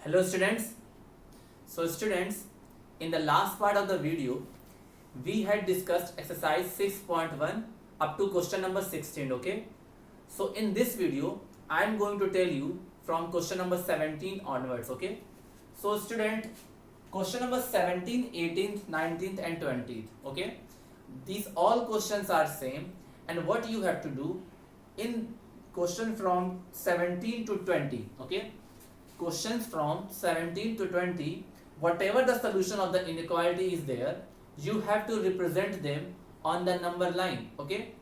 Hello students. So students, in the last part of the video, we had discussed exercise 6.1 up to question number 16, okay? So in this video, I am going to tell you from question number 17 onwards, okay? So student, question number 17, 18th, 19th and 20th, okay? These all questions are same, and what you have to do in question from 17 to 20, okay? Questions from 17 to 20, whatever the solution of the inequality is there, you have to represent them on the number line, okay?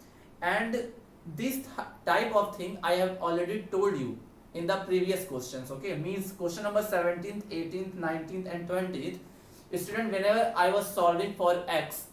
And this type of thing I have already told you in the previous questions, okay? Means question number 17th, 18th, 19th and 20th, student, whenever I was solving for x,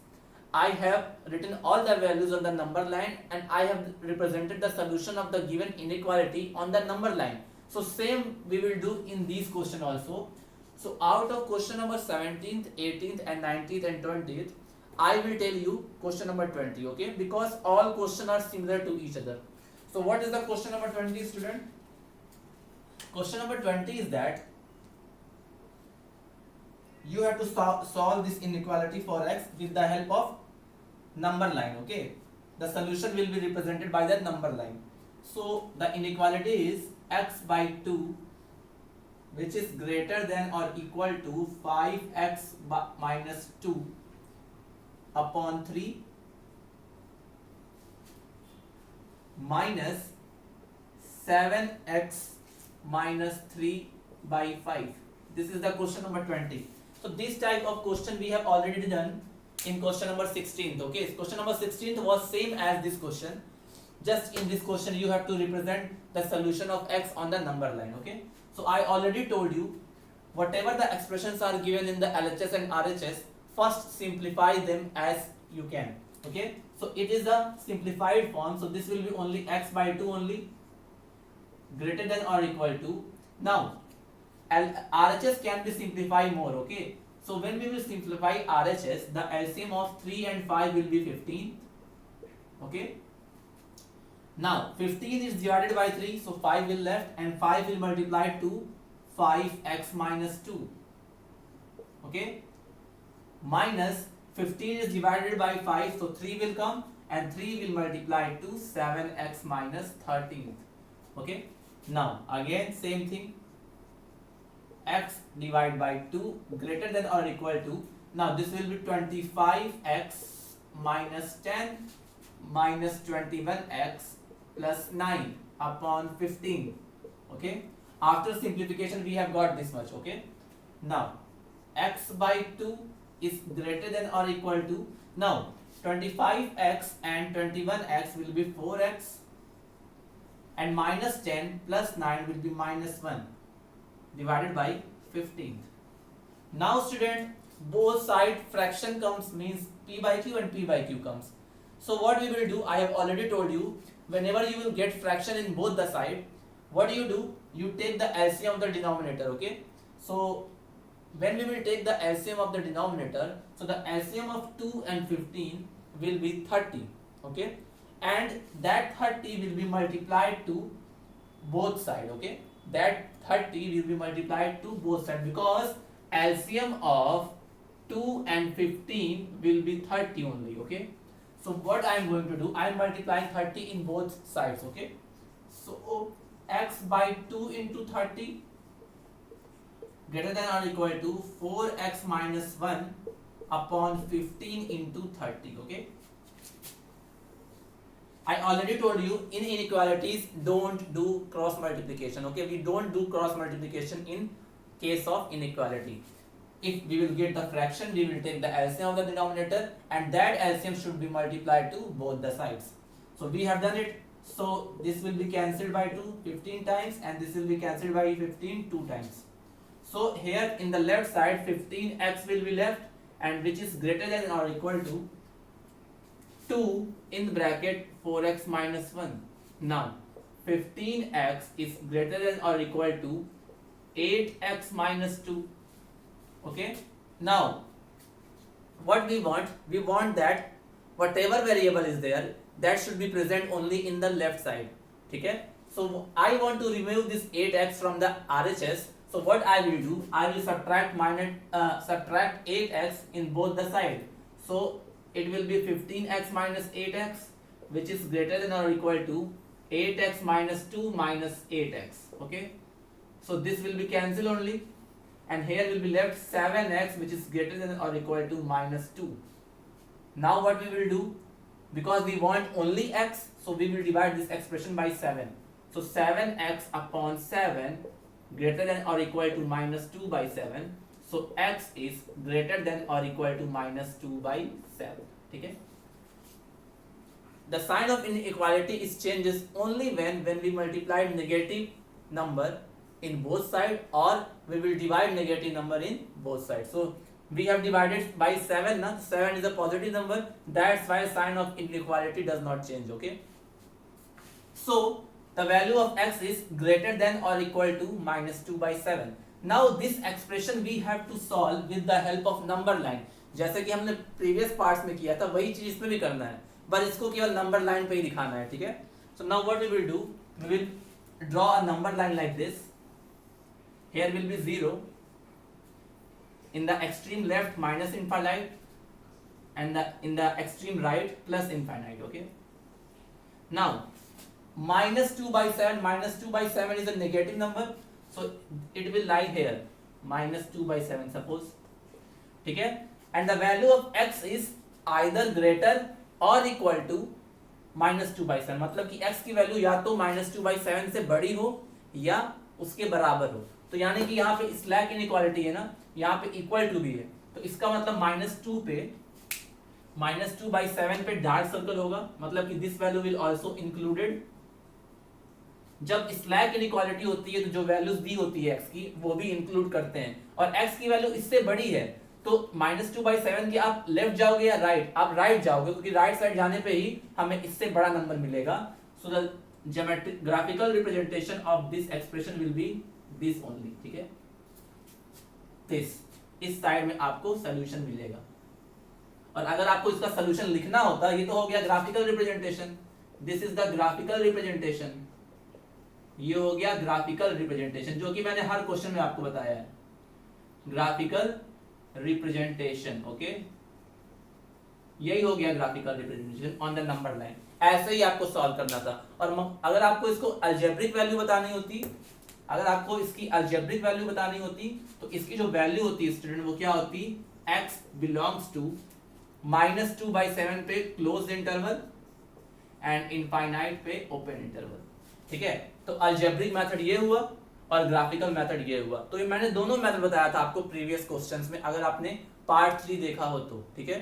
I have written all the values on the number line and I have represented the solution of the given inequality on the number line. So same we will do in these question also. So out of question number 17th, 18th and 19th and 20th, I will tell you question number 20, okay? Because all questions are similar to each other. So what is the question number 20, student? Question number 20 is that you have to solve this inequality for x with the help of number line, okay? The solution will be represented by the number line. So the inequality is x by 2, which is greater than or equal to 5x minus 2 upon 3 minus 7x minus 3 by 5. This is the question number 20. So this type of question we have already done in question number 16, okay? Question number 16 was same as this question. Just in this question you have to represent the solution of x on the number line, okay? So I already told you, whatever the expressions are given in the LHS and RHS, first simplify them as you can, okay? So it is a simplified form, so this will be only x by 2 only, greater than or equal to. Now RHS can be simplified more, okay? So when we will simplify RHS, the LCM of 3 and 5 will be 15, okay? Now 15 is divided by 3, so 5 will left and 5 will multiply to 5x minus 2, okay? Minus 15 is divided by 5, so 3 will come and 3 will multiply to 7x minus 13, okay? Now again same thing, x divided by 2 greater than or equal to, now this will be 25x minus 10 minus 21x plus 9 upon 15, okay? After simplification we have got this much, okay? Now x by 2 is greater than or equal to, now 25x and 21x will be 4x and minus 10 plus 9 will be minus 1 divided by 15. Now student, both side fraction comes, means p by q and p by q comes. So what we will do, I have already told you, whenever you will get fraction in both the side, what do? You take the LCM of the denominator, okay? So when we will take the LCM of the denominator, so the LCM of 2 and 15 will be 30, okay? And that 30 will be multiplied to both sides, okay? That 30 will be multiplied to both sides because LCM of 2 and 15 will be 30 only, okay? So what I am going to do, I am multiplying 30 in both sides, okay? So x by 2 into 30 greater than or equal to 4x minus 1 upon 15 into 30, okay? I already told you, in inequalities don't do cross multiplication, okay? We don't do cross multiplication in case of inequality. If we will get the fraction, we will take the LCM of the denominator and that LCM should be multiplied to both the sides. So we have done it. So this will be cancelled by 2 15 times and this will be cancelled by 15 2 times. So here in the left side 15x will be left, and which is greater than or equal to 2 in bracket 4x minus 1. Now 15x is greater than or equal to 8x minus 2, okay? Now what we want that whatever variable is there, that should be present only in the left side, okay? So I want to remove this 8x from the RHS, So what I will do, I will subtract 8x in both the side. So it will be 15x minus 8x, which is greater than or equal to 8x minus 2 minus 8x. Okay, so this will be cancelled only, and here will be left 7x, which is greater than or equal to minus 2. Now what we will do, because we want only x, so we will divide this expression by 7. So 7x upon 7 greater than or equal to minus 2 by 7. So x is greater than or equal to minus 2 by 7. Okay? The sign of inequality is changes only when we multiply negative number in both sides, or we will divide negative number in both sides. So we have divided by 7 now. 7 is a positive number, that's why sign of inequality does not change. Okay, so the value of x is greater than or equal to minus 2 by 7. Now this expression we have to solve with the help of number line. जैसे कि हमने previous parts में किया था, वही चीज इसमें भी करना है, बस इसको केवल number line पे ही दिखाना है. ठीक है, so now what we will do, we will draw a number line like this. Here will be 0, in the extreme left minus infinite, and in the extreme right plus infinite. Okay, now minus 2 by 7, minus 2 by 7 is a negative number, so it will lie here, minus 2 by 7 suppose. ठीक है, and the value of x is either greater or equal to minus 2 by 7. मतलब कि x की value या तो minus 2 by 7 से बड़ी हो या उसके बराबर हो. तो यानी कि यहाँ पे स्लैक इनइक्वालिटी है ना, यहाँ पे इक्वल टू भी है, तो इसका मतलब minus 2 by 7 पे डार्क सर्कल होगा, मतलब कि this value will also included. जब स्लैक इनइक्वालिटी होती है तो जो वैल्यूज दी होती है x की वो भी इंक्लूड करते हैं, और x की वैल्यू इससे बड़ी है तो minus 2 by 7 की आप लेफ्ट जाओगे या राइट, आप राइट जाओगे, क्योंकि राइट साइड जाने पे ही हमें इससे बड़ा नंबर मिलेगा. So the geometric graphical representation of this expression will be this only. ठीक है, दिस, इस साइड में आपको सोल्यूशन मिलेगा. और अगर आपको इसका सोल्यूशन लिखना होता, ये तो हो गया graphical representation, this is the graphical representation, ये हो गया ग्राफिकल रिप्रेजेंटेशन, जो कि मैंने हर क्वेश्चन में आपको बताया है, ग्राफिकल रिप्रेजेंटेशन. ओके, यही हो गया graphical representation on the number line. ऐसे ही आपको सॉल्व करना था. और अगर आपको इसको अलजेब्रिक वैल्यू बतानी होती, अगर आपको इसकी अलजेब्रिक वैल्यू बतानी होती, तो इसकी जो वैल्यू होती है स्टूडेंट, वो क्या होती, x belongs to minus 2 by 7 पे क्लोज्ड इंटरवल एंड इनफाइनाइट पे ओपन इंटरवल. ठीक है, तो अलजेब्रिक मेथड ये हुआ और ग्राफिकल मेथड ये हुआ. तो ये मैंने दोनों मेथड बताया था आपको प्रीवियस क्वेश्चंस में, अगर आपने पार्ट 3 देखा हो तो. ठीक है,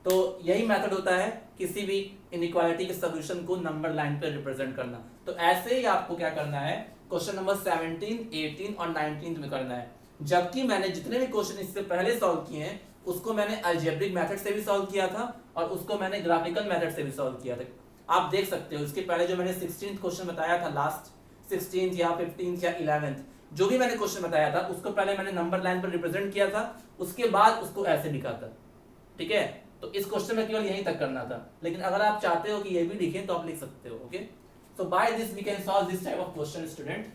तो यही मेथड होता है किसी भी इनइक्वालिटी के सॉल्यूशन को नंबर लाइन पे रिप्रेजेंट करना. तो ऐसे ही आपको क्या करना है, क्वेश्चन नंबर 17, 18 और 19 में करना है. जबकि मैंने जितने भी क्वेश्चन इससे पहले सॉल्व किए हैं उसको मैंने अलजेब्रिक मेथड से भी सॉल्व किया था और उसको मैंने ग्राफिकल मेथड से भी सॉल्व किया था. आप देख सकते हो, इसके पहले जो मैंने 16th क्वेश्चन बताया था, लास्ट 16th या 15th या 11th जो भी मैंने क्वेश्चन बताया था, उसको पहले मैंने नंबर लाइन पर रिप्रेजेंट किया था, उसके बाद उसको ऐसे लिखा था. ठीक है, तो इस क्वेश्चन में केवल यहीं तक करना था, लेकिन अगर आप चाहते हो कि ये भी लिखें तो आप लिख सकते हो. Okay, so by this we can solve this type of question, student.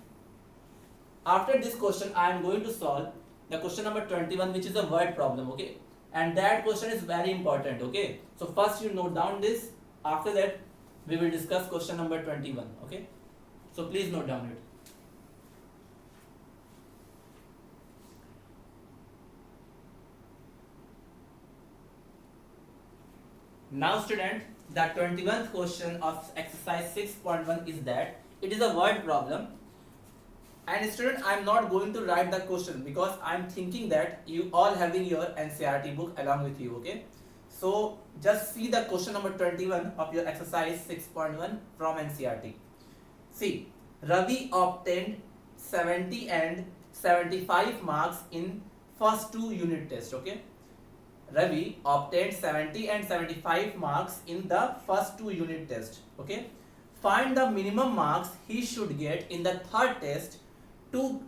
After this question I am going to solve the question number 21, which is a word problem. Okay, and that question is very important. Okay, so first you note down this, after that we will discuss question number 21. Okay, so please note down it. Now student, the 21st question of exercise 6.1 is that it is a word problem. And student, I am not going to write the question because I am thinking that you all having your NCERT book along with you. Okay, so just see the question number 21 of your exercise 6.1 from NCERT. See, Ravi obtained 70 and 75 marks in first 2 unit test. Okay, Ravi obtained 70 and 75 marks in the first 2 unit test. Okay, find the minimum marks he should get in the third test to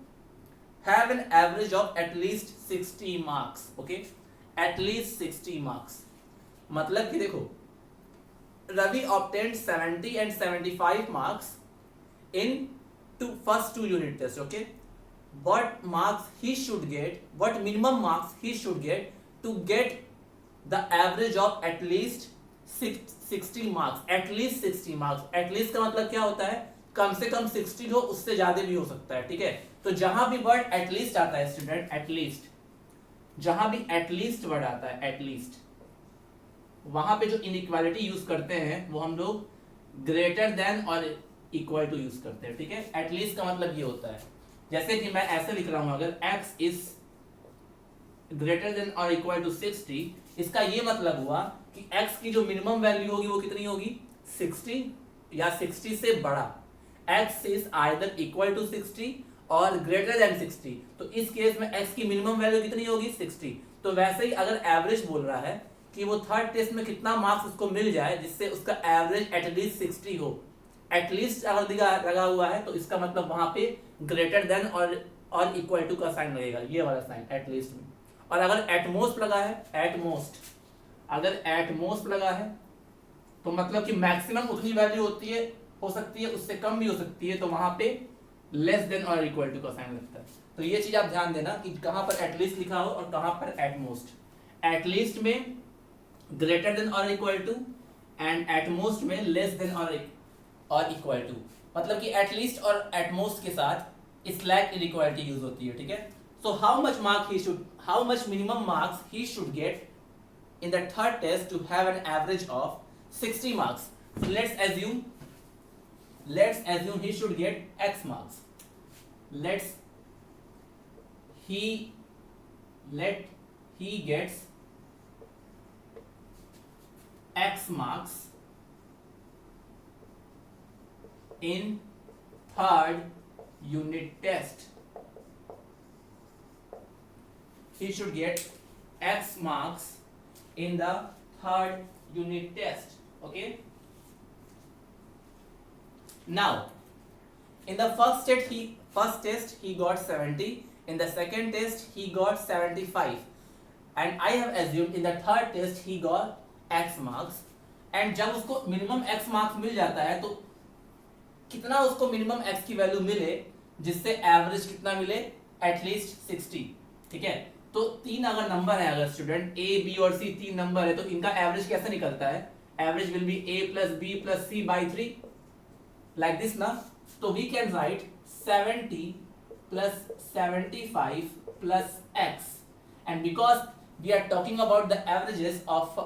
have an average of at least 60 marks. Okay, at least 60 marks. मतलब कि देखो, Ravi obtained 70 and 75 marks in first 2 unit test. Okay, what marks he should get, what minimum marks he should get to get the average of at least 60 marks. at least 60 marks, at least का मतलब क्या होता है, कम से कम 60 हो, उससे ज्यादा भी हो सकता है, ठीक है। तो जहां भी वर्ड एटलीस्ट आता है स्टूडेंट, एटलीस्ट, जहां भी एटलीस्ट वर्ड आता है, एटलीस्ट, वहां पे जो इनइक्वालिटी यूज करते हैं वो हम लोग ग्रेटर देन और इक्वल टू यूज करते हैं, ठीक है। एटलीस्ट का मतलब ये होता है, जैसे कि मैं ऐसे लिख रहा हूं, अगर x इज ग्रेटर देन और इक्वल टू 60, इसका ये मतलब हुआ कि x की जो मिनिमम वैल्यू होगी वो कितनी होगी, 60 या 60 से बड़ा। x is either equal to 60 और ग्रेटर देन 60, तो इस केस में x की मिनिमम वैल्यू कितनी होगी, 60। तो वैसे ही अगर एवरेज बोल रहा है कि वो थर्ड टेस्ट में कितना मार्क्स उसको मिल जाए जिससे उसका एवरेज एटलीस्ट 60 हो, एटलीस्ट अगर लगा हुआ है तो इसका मतलब वहां पे ग्रेटर देन और इक्वल टू का साइन लगेगा, ये वाला साइन एटलीस्ट में। और अगर एटमोस्ट लगा है, एटमोस्ट, अगर एटमोस्ट लगा है तो मतलब कि मैक्सिमम उतनी वैल्यू होती है, हो सकती है, उससे कम भी हो सकती है, तो वहां पे लेस देन और इक्वल टू का साइन लगता है। तो ये चीज आप ध्यान देना कि कहां पर एटलीस्ट लिखा हो और कहां पर एटमोस्ट। एटलीस्ट में ग्रेटर देन और इक्वल टू एंड एटमोस्ट में लेस देन और इक्वल टू, मतलब कि एटलीस्ट और एटमोस्ट के साथ स्लैक इनइक्वालिटी यूज होती है, ठीक है। So how much minimum marks he should gate in the third test to have an average of 60 marks. So let's assume he should get x marks. Let he gets x marks in third unit test. He should get x marks in the third unit test, okay. Now in the first test he got 70, in the second test he got 75, and I have assumed in the third test he got x marks, and जब उसको minimum x marks मिल जाता है तो कितना उसको minimum x की value मिले जिससे एवरेज कितना मिले, एटलीस्ट 60, ठीक है। तो तीन अगर नंबर है, अगर स्टूडेंट ए बी और सी तीन नंबर है, तो इनका एवरेज कैसे निकलता है, average will be a plus b plus c by 3, like this ना। तो we can write 70 plus 75 plus x, and because we are talking about the averages of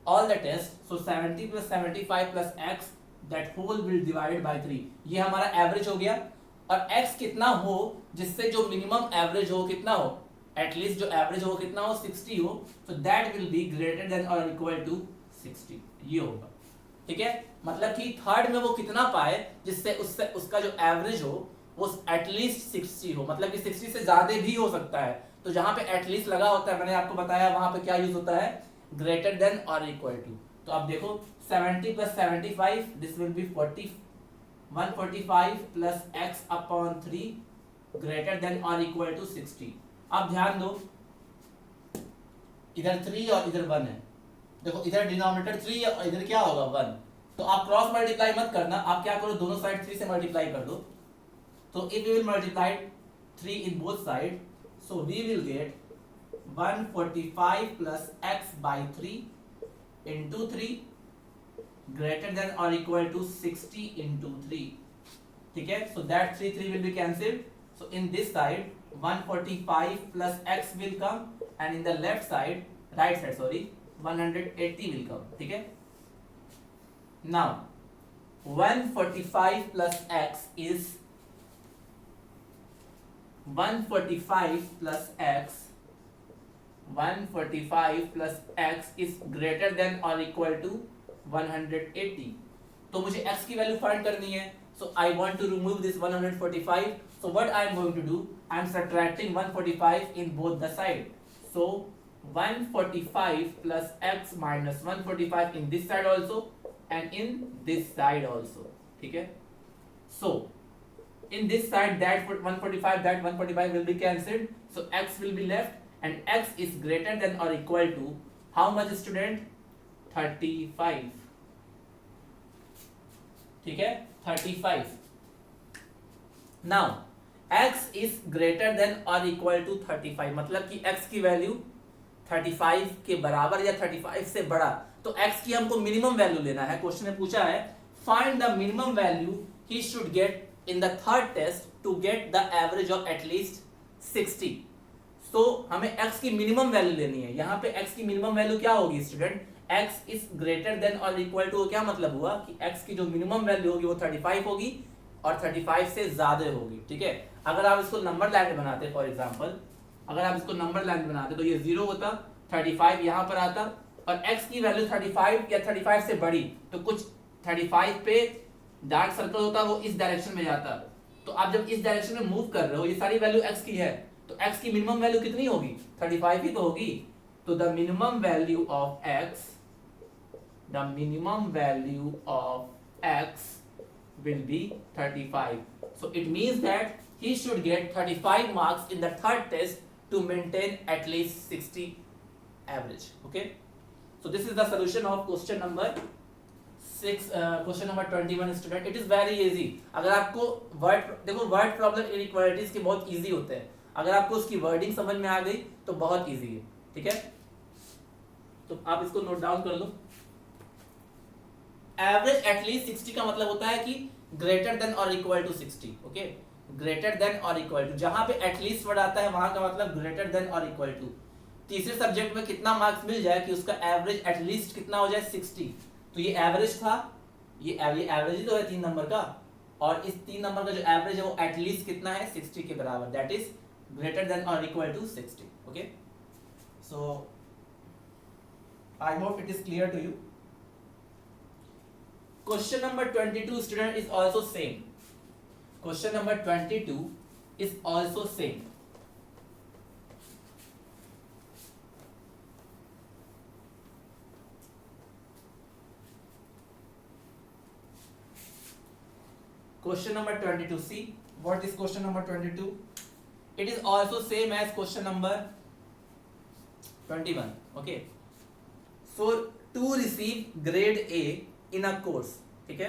all the test, so 70 plus 75 plus x, that whole will divided by 3, ये हमारा average हो गया। और x कितना हो जिससे जो मिनिमम एवरेज हो कितना हो, एटलीस्ट जो एवरेज हो कितना हो, 60 हो, तो that will be greater than और इक्वल टू 60, ये होगा, ठीक है। मतलब कि थर्ड में वो कितना पाए जिससे उससे उसका जो एवरेज हो वो एटलीस्ट 60 हो, मतलब कि 60 से ज्यादा भी हो सकता है। तो जहां पे एटलीस्ट लगा होता है, मैंने आपको बताया वहां पे क्या यूज होता है, ग्रेटर देन और इक्वल टू। तो आप देखो 70 plus 75, this will be 145 plus x upon 3 greater than और इक्वल टू 60। आप ध्यान दो, इधर 3 और इधर 1 है, देखो इधर डिनोमिनेटर 3 है और इधर क्या होगा 1, तो आप क्रॉस मल्टीप्लाई मत करना, आप क्या करो दोनों साइड 3 से मल्टीप्लाई कर दो। तो if we will multiply 3 in both side, so we will get 145 plus x by 3 into 3 greater than और इक्वल टू 60 इंटू 3, ठीक है। So that 3 will be cancelled, so in this side 145 plus x will come, and in the left side, right side, sorry, 180 will come, ठीक है। Now 145 plus x is 145 plus x 145 plus x is greater than or equal to 180, तो मुझे x की value find करनी है, so I want to remove this 145, so what I am going to do, I am subtracting 145 in both the side, so 145 plus x minus 145 in this side also and in this side also, ठीक है। So in this side that 145 will be cancelled, so x will be left, and x is greater than or equal to how much, student, 35, ठीक है, 35। Now x is greater than और equal to 35, मतलब कि x की value 35 के बराबर या 35 से बड़ा, तो x की हमको मिनिमम वैल्यू लेना है। क्वेश्चन में पूछा है find the minimum value he should get in the third test to get the average of at least 60। तो हमें x की मिनिमम वैल्यू लेनी है। यहाँ पे x की मिनिमम वैल्यू क्या होगी student, x is greater than और इक्वल टू, क्या मतलब हुआ कि x की जो मिनिमम वैल्यू होगी वो 35 होगी और 35 से ज्यादा होगी। ठीक है, अगर आप इसको नंबर लाइन बनाते फॉर एग्जांपल, अगर आप इसको नंबर लाइन बनाते तो ये 0 होता, 35 यहाँ पर आता, और x की वैल्यू 35 या 35 से बड़ी तो कुछ 35 पे डार्क सर्कल होता, वो इस डायरेक्शन में जाता। तो आप जब इस डायरेक्शन में मूव कर रहे हो, ये सारी वैल्यू x की है, तो x की मिनिमम वैल्यू कितनी होगी, 35 ही तो होगी। तो the minimum value of x, the minimum value of x will be 35. So it means that he should get 35 marks in the third test to maintain at least 60 average. Okay, so this is the solution of question number 6, question number 21 student. It is very easy. अगर आपको word, देखो word problem inequalities के बहुत easy होते हैं, अगर आपको उसकी वर्डिंग समझ में आ गई तो बहुत इजी है। ठीक है, तो आप इसको नोट डाउन कर लो। एवरेज एटलीस्ट 60 का मतलब होता है कि ग्रेटर देन और equal to 60। Okay, greater than और इक्वल टू, जहां पे एटलीस्ट वर्ड आता है वहां का मतलब ग्रेटर देन और इक्वल टू। तीसरे सब्जेक्ट में कितना मार्क्स मिल जाए कि उसका एवरेज एटलीस्ट कितना हो जाए 60, तो ये एवरेज था, ये एवरेज ही तो है 3 नंबर का, और इस 3 नंबर का जो एवरेज है वो एटलीस्ट कितना है 60 के बराबर, दैट इज ग्रेटर देन और equal to 60। Okay, so I hope it is clear to you. Question number 22 student is also same. Question number 22 is also same. Question number 22. See what is question number 22? It is also same as question number 21. Okay. So to receive grade A in a course, ठीक है,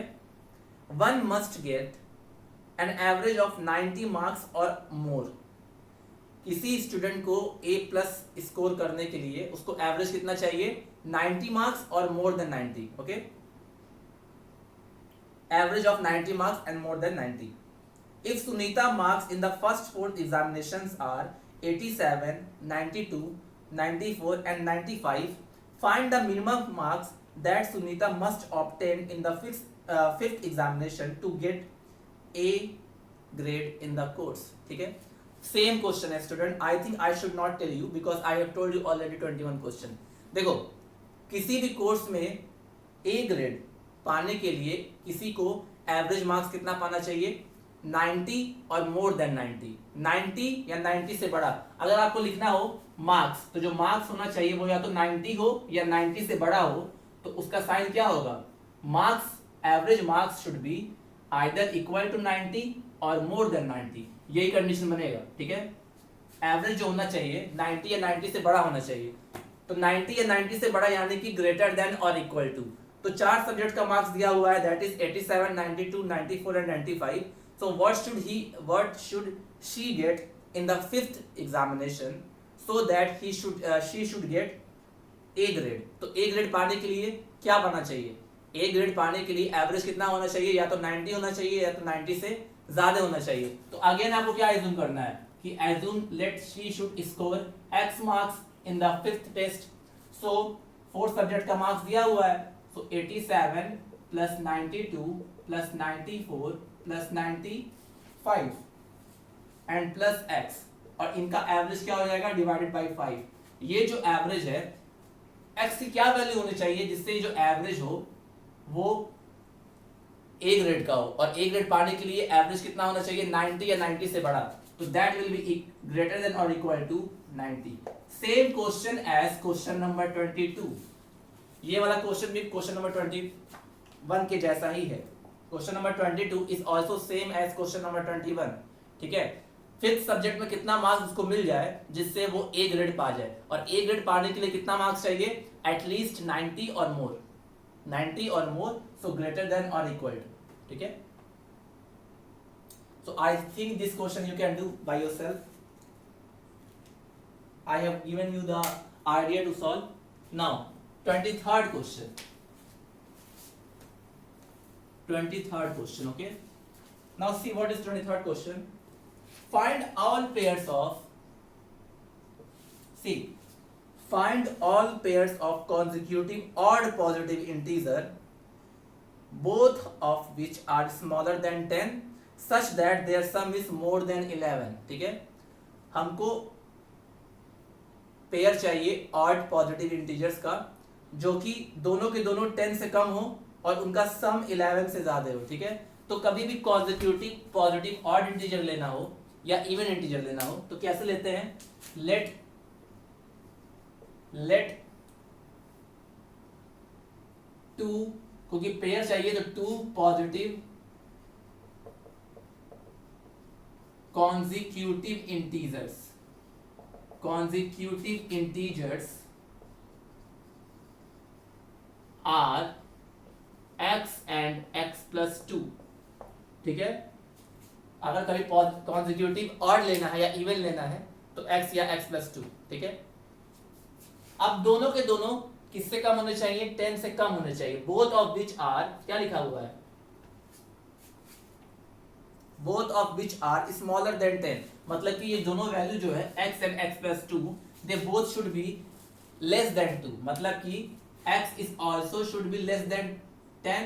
one must get an average of 90 marks or more. किसी student को A plus score करने के लिए उसको average कितना चाहिए, 90 मार्क्स और more than 90। Okay, average of 90 marks and more than 90। If Sunita marks in the first 4 examinations are 87, 92, 94 and 95, find the minimum marks that Sunita must obtain in the fifth examination to get A grade in the course. ठीक है, same question है student. I think I should not tell you because I have told you already 21 question. देखो, किसी भी course में A grade पाने के लिए किसी को एवरेज मार्क्स कितना पाना चाहिए, 90 और मोर देन 90, 90 या 90 से बड़ा। अगर आपको लिखना हो मार्क्स, तो जो मार्क्स होना चाहिए वो या तो 90 हो या 90 से बड़ा हो, तो उसका साइन क्या होगा, marks, average marks should be either equal to 90 और मोर देन 90, यही कंडीशन बनेगा। ठीक है, एवरेज जो होना चाहिए 90 या 90 से बड़ा होना चाहिए, तो 90 या 90 से बड़ा यानी कि ग्रेटर देन और इक्वल टू। तो 4 सब्जेक्ट का मार्क्स दिया हुआ है, that is 87, 92, 94 and 95। So what should she get in the 5th examination so that she should get A grade. तो ए ग्रेड पाने के लिए क्या पाना चाहिए, ए ग्रेड पाने के लिए एवरेज कितना होना चाहिए, या तो 90 होना चाहिए या तो 90 से ज्यादा होना चाहिए। तो अगेन आपको क्या एज्यूम करना है कि assume let she should score x marks in the 5th test. So 4 subject का मार्क्स दिया हुआ है, so 87 plus 92 plus 94 plus 95 and plus x, और इनका एवरेज क्या हो जाएगा, डिवाइडेड बाई 5। ये जो एवरेज है x की क्या वैल्यू होनी चाहिए जिससे जो एवरेज हो वो ए ग्रेड का हो, और ए ग्रेड पाने के लिए एवरेज कितना होना चाहिए, 90 या 90 से बड़ा, तो that will be greater than और equal to 90। Same question as question number 22। ये वाला क्वेश्चन भी क्वेश्चन नंबर 21 के जैसा ही है। Question number 22 is also same as question number 21। ठीक है, 5th सब्जेक्ट में कितना मार्क्स उसको मिल जाए जिससे वो ए ग्रेड पा जाए, और ए ग्रेड पाने के लिए कितना मार्क्स चाहिए, एटलीस्ट 90 और मोर, 90 और मोर, सो ग्रेटर देन और इक्वल टू। ठीक है, So I think this question you can do by yourself. I have given you the idea to solve. Now 23rd question. 23rd question, okay. Now see what is 23rd question. Find all pairs of consecutive odd positive integer, both of which are smaller than 10, such that their sum is more than 11. ठीक है, हमको pair चाहिए odd positive integers का जो कि दोनों के दोनों 10 से कम हो और उनका सम 11 से ज्यादा हो. ठीक है, तो कभी भी कॉन्जिक्यूटिव पॉजिटिव ऑड इंटीजर लेना हो या इवन इंटीजर लेना हो तो कैसे लेते हैं? लेट टू, क्योंकि पेयर चाहिए तो two positive consecutive integers are x and x plus 2. ठीक है, अगर कभी consecutive odd लेना है या even लेना है तो x या x plus 2. ठीक है, अब दोनों के दोनों किससे कम होने चाहिए? 10 से कम होने चाहिए. बोथ ऑफ विच आर, क्या लिखा हुआ है? Both of which are smaller than 10. मतलब कि ये दोनों वैल्यू जो है x and x plus 2 they both should be less than 2. मतलब कि x is also should be less than 10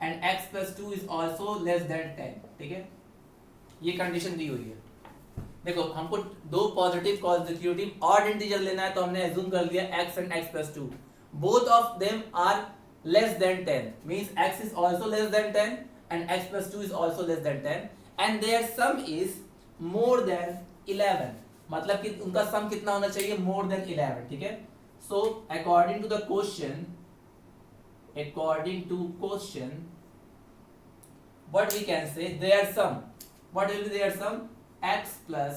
and x plus 2 is also less than 10. ठीक है, ये कंडीशन दी हुई है. देखो हमको दो पॉजिटिव कॉन्जिक्यूटिव ऑड इंटीजर लेना है तो हमने एज्यूम कर लिया x and x plus 2. Both of them are less than 10 means x is also less than 10 and x plus 2 is also less than 10 and their sum is more than 11. मतलब कि उनका सम कितना होना चाहिए? more than 11. ठीक है, so according to question what we can say, their sum, what will be their sum? x plus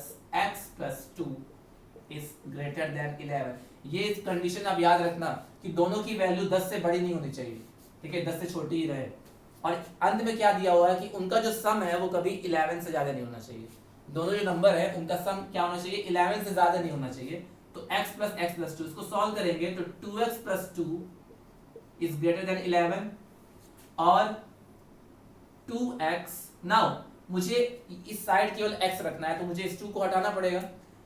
2 is greater than 11. ये condition आप याद रखना कि दोनों की वैल्यू 10 से बड़ी नहीं होनी चाहिए. ठीक है, 10 से छोटी ही रहे. और अंत में क्या दिया हुआ है कि उनका जो सम है वो कभी 11 से ज्यादा नहीं होना चाहिए. दोनों जो नंबर है उनका सम क्या होना चाहिए? 11 से ज्यादा नहीं होना चाहिए. तो x plus 2 इसको सॉल्व करेंगे तो 2x plus 2 is greater than 11 और 2x. नाउ मुझे इस साइड केवल x रखना है तो मुझे इस 2 को हटाना पड़ेगा.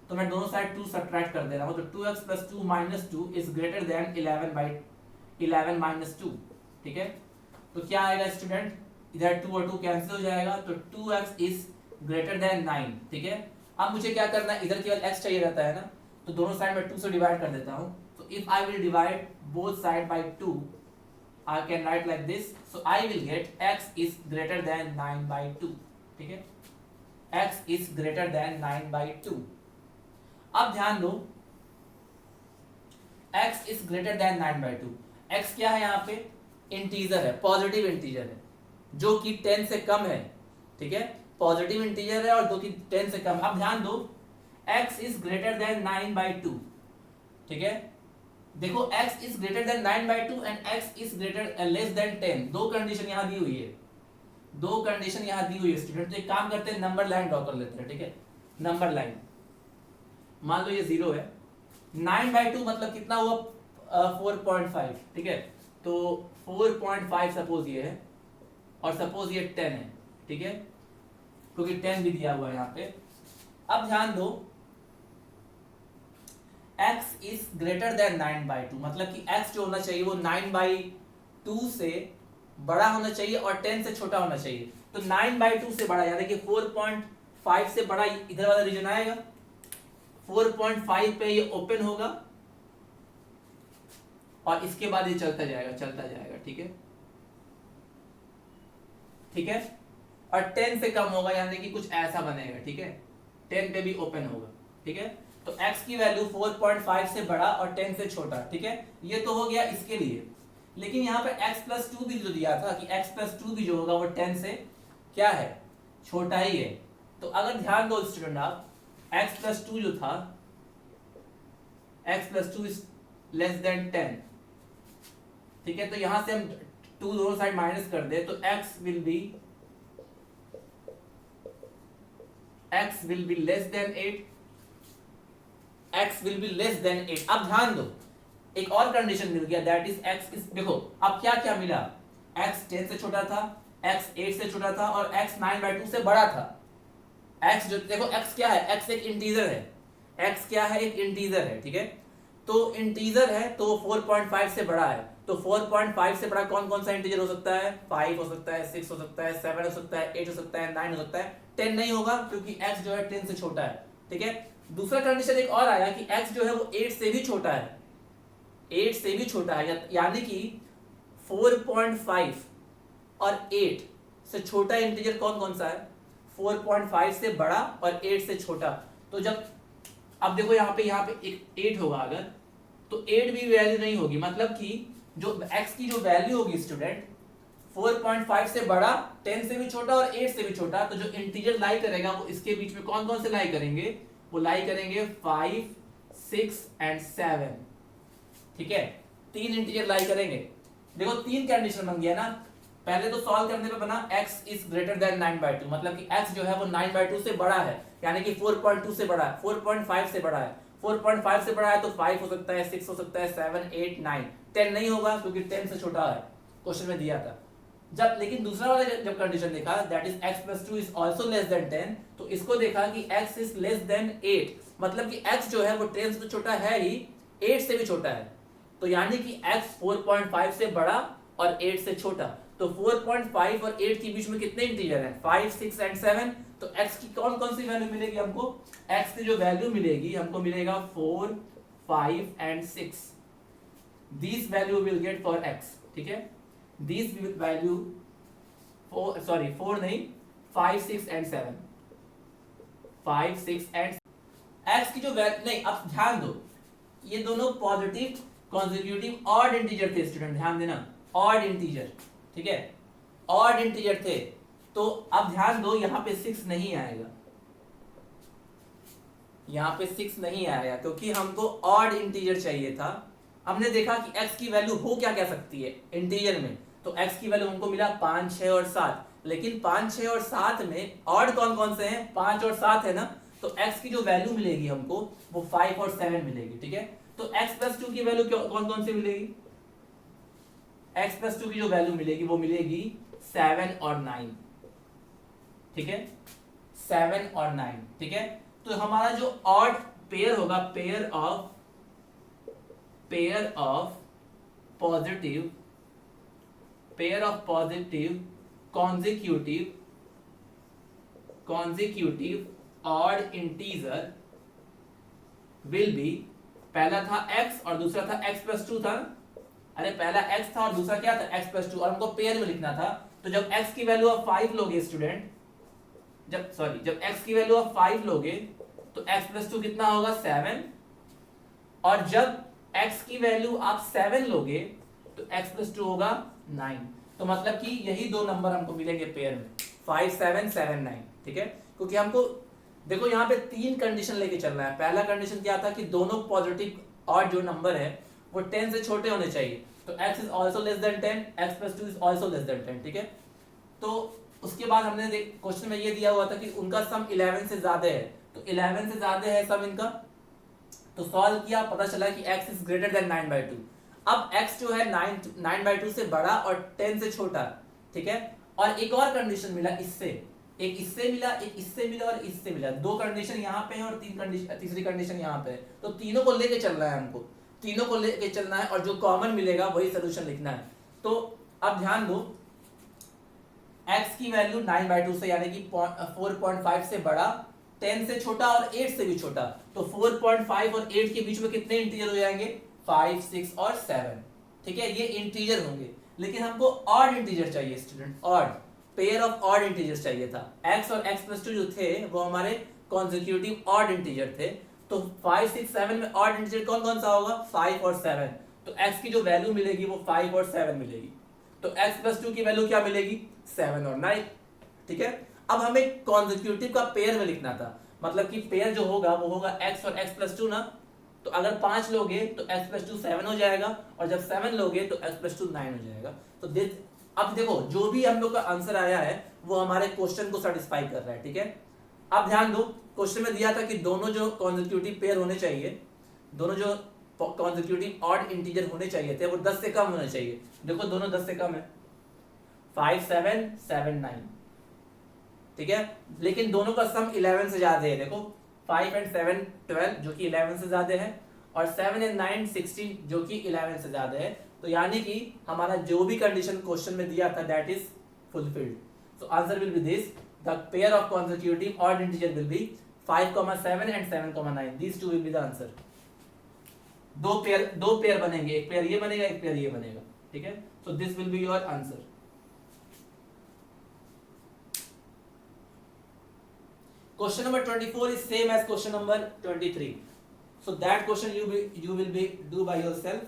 तो मैं दोनों साइड 2 सब्ट्रैक्ट कर दे रहा हूँ. तो 2x plus 2 minus 2 is greater than 11 minus 2. ठीक है, तो क्या आएगा स्टूडेंट? इधर 2 और 2 कैंसिल हो जाएगा तो 2x is greater than 9. ठीक है, अब मुझे क्या करना है? इधर केवल x चाहिए रहता है ना, तो दोनों साइड में 2 से डिवाइड कर देता हूँ. तो if I will divide both side by 2 I can write like this. So I will get x is greater than 9 by 2. ठीक है, x is greater than 9 by 2. अब ध्यान दो, x is greater than 9 by 2. x क्या है यहाँ पे? Integer है, पॉजिटिव इंटीजर है जो कि 10 से कम है. ठीक है, पॉजिटिव इंटीजर है और जो कि 10 से कम. अब ध्यान दो, x is greater than 9 by 2. ठीक है, देखो x is greater than 9 by 2 and x is greater less than 10. दो कंडीशन यहाँ दी हुई है, दो कंडीशन यहाँ दी हुई है स्टूडेंट. तो एक काम करते हैं, नंबर लाइन ड्रॉ कर लेते हैं. ठीक है, नंबर लाइन मान लो ये 0 है. 9 by 2 मतलब कितना हुआ? 4.5. ठीक है, तो 4.5 सपोज ये है और सपोज ये 10 है. ठीक है, क्योंकि 10 भी दिया हुआ है यहाँ पे. अब ध्यान दो, x is greater than 9 by 2 मतलब कि x जो होना चाहिए वो 9 by 2 से बड़ा होना चाहिए और 10 से छोटा होना चाहिए. तो 9 by 2 से बड़ा यानी कि 4.5 से बड़ा इधर वाला रीजन आएगा. 4.5 पे ये ओपन होगा और इसके बाद ये चलता जाएगा. ठीक है, ठीक है, और 10 से कम होगा यानी कि कुछ ऐसा बनेगा. ठीक है, 10 पे भी ओपन होगा. ठीक है, तो x की वैल्यू 4.5 से बड़ा और 10 से छोटा. ठीक है, ये तो हो गया इसके लिए. लेकिन यहाँ पे x plus 2 भी जो दिया था कि x plus 2 भी जो होगा वो 10 से क्या है? छोटा ही है. तो अगर ध्यान दो स्टूडेंट आप, x plus 2 जो था, x plus 2 is less than 10. ठीक है, तो यहां से हम 2 दोनों साइड माइनस कर दे तो x will be x will be less than 8, x will be less than 8। अब ध्यान दो, एक और कंडीशन मिल गया, दैट इज x इज, देखो अब क्या क्या मिला, x 10 से छोटा था, x 8 से छोटा था और x 9/2 से बड़ा था। x जो देखो x क्या है, x एक इंटीजर है, x क्या है, एक इंटीजर है, ठीक है। तो इंटीजर है तो 4.5 से बड़ा है, तो 4.5 से बड़ा कौन कौन सा इंटीजर हो सकता है, 5 हो सकता है, 6 हो सकता है, 7 हो सकता है, 8 हो सकता है, 9 हो सकता है, 10 नहीं होगा क्योंकि x जो है 10 से छोटा है, ठीक है। दूसरा कंडीशन एक और आया कि x जो है वो 8 से भी छोटा है, 8 से भी छोटा है, यानी कि 4.5 और 8 से छोटा इंटीजर कौन कौन सा है, 4.5 से बड़ा और 8 से छोटा। तो जब अब देखो यहाँ पे एक 8 होगा अगर, तो 8 भी वैल्यू नहीं होगी, मतलब कि जो x की जो वैल्यू होगी स्टूडेंट 4.5 से बड़ा, 10 से भी छोटा और 8 से भी छोटा, तो जो इंटीजर लाई करेगा वो इसके बीच में कौन कौन से लाई करेंगे, वो लाई करेंगे 5, 6 एंड 7, ठीक है। 3 इंटीजर लाई करेंगे। देखो 3 कंडीशन बन गया ना, पहले तो सॉल्व करने पे बना x इज ग्रेटर देन 9/2, मतलब कि x जो है वो 9/2 से बड़ा है, यानी कि 4.2 से बड़ा है, 4.5 से बड़ा है, 4.5 से बड़ा है तो 5 हो सकता है, 6 हो सकता है, 7, 8, 9, 10 नहीं होगा क्योंकि 10 से छोटा है, क्वेश्चन में दिया था। जब लेकिन दूसरा वाला जब कंडीशन देखा, that is x + 2 is also less than 10, तो इसको देखा कि x इज लेस देन 8, मतलब कि x जो है वो 10 से तो छोटा है ही, 8 से भी छोटा है, तो यानी कि x 4.5 से बड़ा और 8 से छोटा, तो 4.5 और 8 के बीच में कितने इंटीजर हैं, 5, 6 एंड 7, तो x की कौन कौन सी वैल्यू मिलेगी हमको, x की जो वैल्यू मिलेगी हमको मिलेगा 4, 5 and 6, this value will get for x, ठीक है। दिस वैल्यू 4 नहीं, 5, 6 एंड 7, 5, 6 एंड x की जो वैल्यू, नहीं अब ध्यान दो, ये दोनों पॉजिटिव कॉन्जिक्यूटिव ऑड इंटीजर थे स्टूडेंट, ध्यान देना, ऑड इंटीजर, ठीक है, ऑड इंटीजर थे। तो अब ध्यान दो यहाँ पे 6 नहीं आएगा, यहाँ पे 6 नहीं आएगा क्योंकि हमको ऑड इंटीजर चाहिए था। हमने देखा कि x की वैल्यू हो क्या क्या सकती है इंटीजर में, तो x की वैल्यू हमको मिला 5, 6 और 7, लेकिन 5, 6 और 7 में ऑड कौन कौन से हैं, 5 और 7 है ना, तो x की जो वैल्यू मिलेगी हमको वो 5 और 7 मिलेगी, ठीक है। तो x + 2 की वैल्यू कौन कौन सी मिलेगी, x + 2 की जो वैल्यू मिलेगी वो मिलेगी 7 और 9, ठीक है, 7 और 9, ठीक है। तो हमारा जो ऑड पेयर होगा, pair of positive consecutive odd integer will be, पहला था x और दूसरा था x + 2 था, अरे पहला x था और दूसरा क्या था, x + 2, और हमको पेयर में लिखना था। तो जब x की वैल्यू आप 5 लोगे स्टूडेंट, जब x की वैल्यू आप 5 लोगे तो x + 2 कितना होगा, 7, और जब x की वैल्यू आप 7 लोगे तो x + 2 होगा 9, तो मतलब कि यही दो नंबर हमको मिलेंगे पेयर में, 5, 7, 7, 9, ठीक है। क्योंकि हमको देखो यहाँ पे 3 कंडीशन लेके चलना है। पहला कंडीशन क्या था कि दोनों पॉजिटिव और जो नंबर है वो 10 से छोटे होने चाहिए, तो x is also less than 10, x + 2 is also less than 10, ठीक है। तो उसके बाद हमने क्वेश्चन में ये दिया हुआ था कि उनका सम 11 से ज्यादा है, तो 11 से ज्यादा है सम इनका, तो सॉल्व किया, पता चला कि x इज ग्रेटर देन 9/2। अब x जो है 9/2 से बड़ा और 10 से छोटा, ठीक है। और एक और कंडीशन मिला इससे, एक इससे मिला, एक इससे मिला और इससे मिला, 2 कंडीशन यहाँ पे है और 3 कंडीशन, तीसरी कंडीशन यहाँ पे है, तो तीनों को लेके चलना है हमको, तीनों को लेके चलना है और जो कॉमन मिलेगा वही सोल्यूशन लिखना है। तो अब ध्यान दो, x की वैल्यू 9/2 से यानी कि 4.5 से बड़ा, 10 से छोटा और 8 से भी छोटा, तो 4.5 और 8 के बीच में कितने इंटीजर हो जाएंगे, 5, 6 और 7, ठीक है, ये इंटीजर होंगे। लेकिन हमको ऑड इंटीजर चाहिए student, odd, pair of odd integers चाहिए था। x और x + 2 जो थे वो हमारे कॉन्जिक्यूटिव ऑड इंटीजर थे, तो 5, 6, 7 में ऑड इंटीजर कौन कौन सा होगा, 5 और 7, तो x की जो वैल्यू मिलेगी वो 5 और 7 मिलेगी, तो x + 2 की वैल्यू क्या मिलेगी, 7 और 9, ठीक है। अब हमें कॉन्जिक्यूटिव का पेयर में लिखना था, मतलब कि पेयर जो होगा वो होगा x और x + 2 ना, तो अगर 5 लोगे तो x + 2 7 हो जाएगा, और जब 7 लोगे तो x + 2 9 हो जाएगा। तो अब देखो जो भी हम लोग का आंसर आया है वो हमारे क्वेश्चन को सेटिस्फाई कर रहा है, ठीक है। अब ध्यान दो, क्वेश्चन में दिया था कि दोनों जो कॉन्जिक्यूटिव पेयर होने चाहिए, दोनों जो कॉन्जिक्यूटिव ऑड इंटीजर होने चाहिए थे वो 10 से कम होने चाहिए। देखो दोनों 10 से कम है, 5 7 7 9, ठीक है। लेकिन दोनों का सम 11 से ज्यादा है। देखो 5 एंड 7 12 जो कि 11 से ज्यादा है, और 7 एंड 9 16 जो कि 11 से ज्यादा है। तो यानी कि हमारा जो भी कंडीशन क्वेश्चन में दिया था that is fulfilled. So answer will be this, the pair of consecutive odd integer will be 5, 7 and 7, 9. These two will be the answer. दो पेयर बनेंगे, एक पेयर ये बनेगा, एक पेयर ये बनेगा, ठीक है। So this will be your answer. Question number 24 is same as question number 23. So that question you will be do by yourself.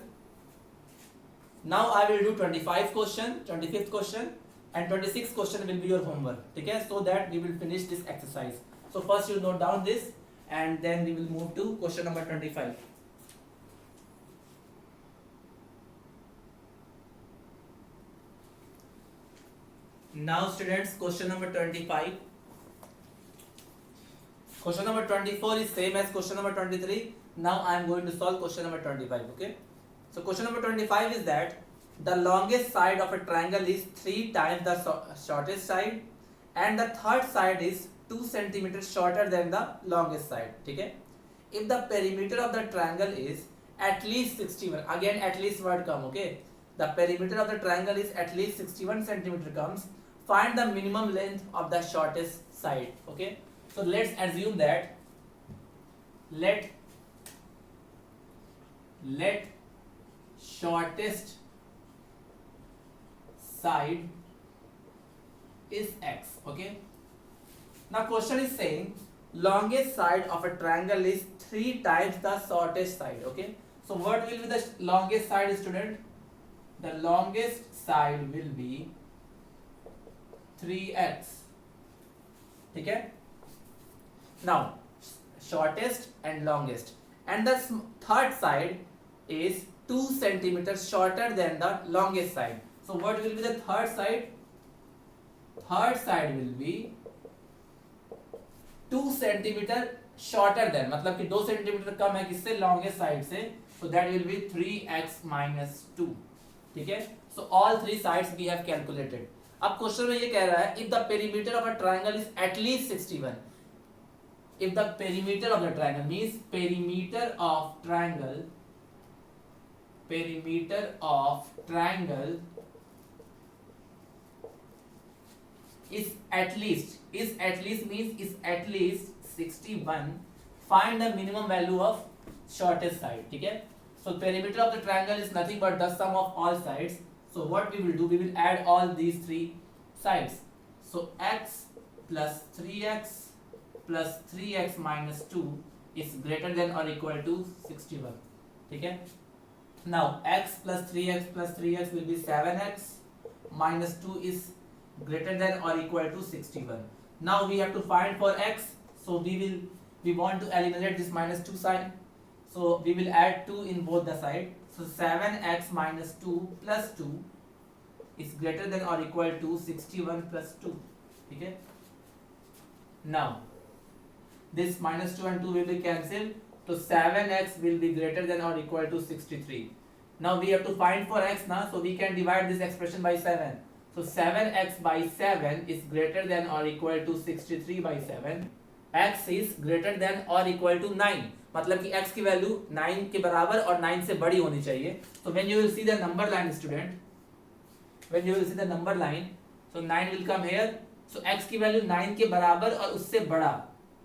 Now I will do 25 question, 25th question, and 26th question will be your homework. ठीक है, so that we will finish this exercise. So first you note down this, and then we will move to question number 25. Now students, question number 25. Question number 24 is same as question number 23. Now I am going to solve question number 25. Okay. So question number 25 is that the longest side of a triangle is 3 times the shortest side, and the third side is 2 centimeters shorter than the longest side. ठीक है. If the perimeter of the triangle is at least 61, again at least word come. Okay. The perimeter of the triangle is at least 61 centimeter comes. Find the minimum length of the shortest side. Okay. So let's assume that let shortest side is x. Okay. Now question is saying longest side of a triangle is 3 times the shortest side. Okay. So what will be the longest side, student? The longest side will be 3x. ठीक है. Now shortest and longest, and the third side is 2 centimeters shorter than the longest side. So what will be the third side? Third side will be 2 centimeter shorter than, मतलब कि 2 centimetre कम है किससे? Longest side से. So that will be 3x minus 2. ठीक है. So all three sides we have calculated. अब question में ये कह रहा है if the perimeter of a triangle is at least 61. If the perimeter of the triangle means perimeter of triangle is at least means is at least 61, find the minimum value of shortest side. ठीक है. So perimeter of the triangle is nothing but the sum of all sides. So what we will do, we will add all these three sides. So x plus 3x plus 3x minus 2 is greater than or equal to 61. ठीक है. Now x plus 3x will be 7x minus 2 is greater than or equal to 61. Now we have to find for x. So we want to eliminate this minus 2 sign. So we will add 2 in both the side. So 7x minus 2 plus 2 is greater than or equal to 61 plus 2. ठीक है. Now this minus 2 and 2 will be cancelled. So 7x will be greater than or equal to 63. Now we have to find for x now. So we can divide this expression by 7. So 7x by 7 is greater than or equal to 63 by 7. X is greater than or equal to 9. मतलब कि x की value 9 के बराबर और 9 से बड़ी होनी चाहिए. So when you will see the number line, student, when you will see the number line, so 9 will come here. So x की वैल्यू 9 के बराबर और उससे बड़ा,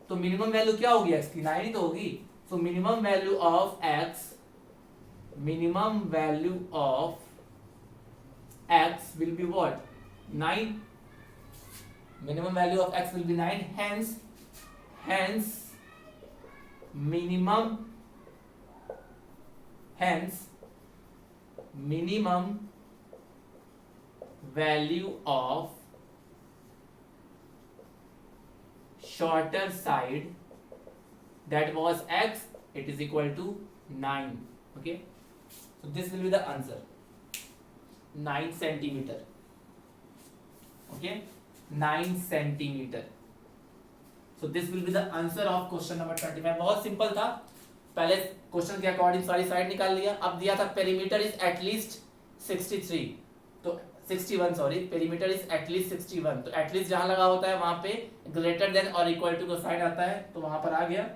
तो मिनिमम वैल्यू क्या होगी x की? 9 ही तो होगी. So minimum value of x will be what? 9. Minimum value of x will be 9. Hence minimum value of shorter side, that was x, it is equal to 9. Okay, so this will be the answer, 9 centimeter. Okay, 9 centimeter. So this will be the answer of question number 25. बहुत simple था, पहले question के according सारी side निकाल लिया. अब दिया था पेरीमीटर इज एटलीस्ट 63, तो 61 सॉरी, पेरीमीटर इज एटलीस्ट 61, तो एटलीस्ट जहां लगा होता है वहां पे ग्रेटर देन और इक्वल टू का साइन आता है, तो वहां पर आ गया.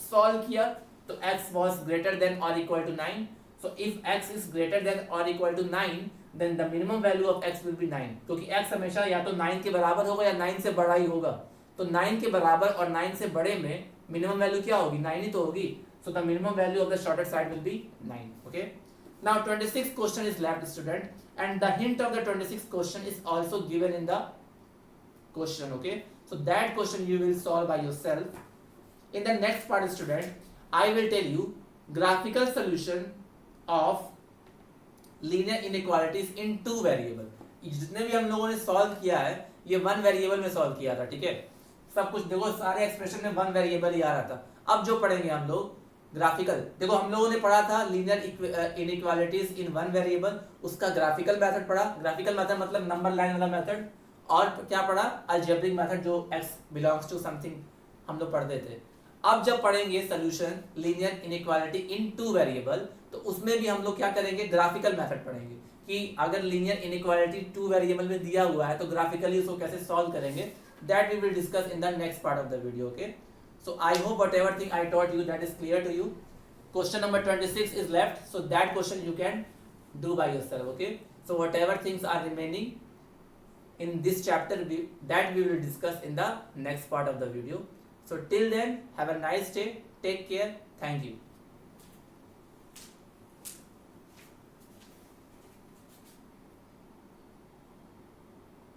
सॉल्व किया तो x was greater than or equal to 9. So if x is greater than or equal to 9, then the minimum value of x will be 9, क्योंकि x हमेशा या तो 9 के बराबर होगा या 9 से बड़ा ही होगा. तो 9 के बराबर और 9 से बड़े में मिनिमम वैल्यू क्या होगी, 9 ही तो होगी. So the minimum value of the shorter side will be 9. Okay. Now 26th question is left, student, and the hint of the 26th question is also given in the question. Okay. So that question you will solve by yourself. In the next part, student, I will tell you graphical solution of linear inequalities in two variable. जितने भी हम लोगों ने solve किया है ये one variable में solve किया था. ठीक है, सब कुछ देखो, सारे एक्सप्रेशन में वन वेरिएबल ही आ रहा था. अब जो पढ़ेंगे हम लोग ग्राफिकल, देखो हम लोगों ने पढ़ा था linear inequalities in one variable, उसका ग्राफिकल मेथड पढ़ा. ग्राफिकल मेथड मतलब नंबर लाइन वाला मेथड. और क्या पढ़ा, अलजेब्रिक मेथड जो x बिलोंग्स टू समथिंग हम लोग पढ़ते थे. अब जब पढ़ेंगे solution linear inequality in two variable, तो उसमें भी हम लोग क्या करेंगे, ग्राफिकल मेथड पढ़ेंगे कि अगर लीनियर इनइक्वालिटी टू वेरिएबल में दिया हुआ है तो ग्राफिकली उसको कैसे सॉल्व करेंगे. That we will discuss in the next part of the video. Okay, so I hope whatever thing I taught you that is clear to you. Question number 26 is left, so that question you can do by yourself. Okay, so whatever things are remaining in this chapter that we will discuss in the next part of the video. So till then, have a nice day, take care, thank you.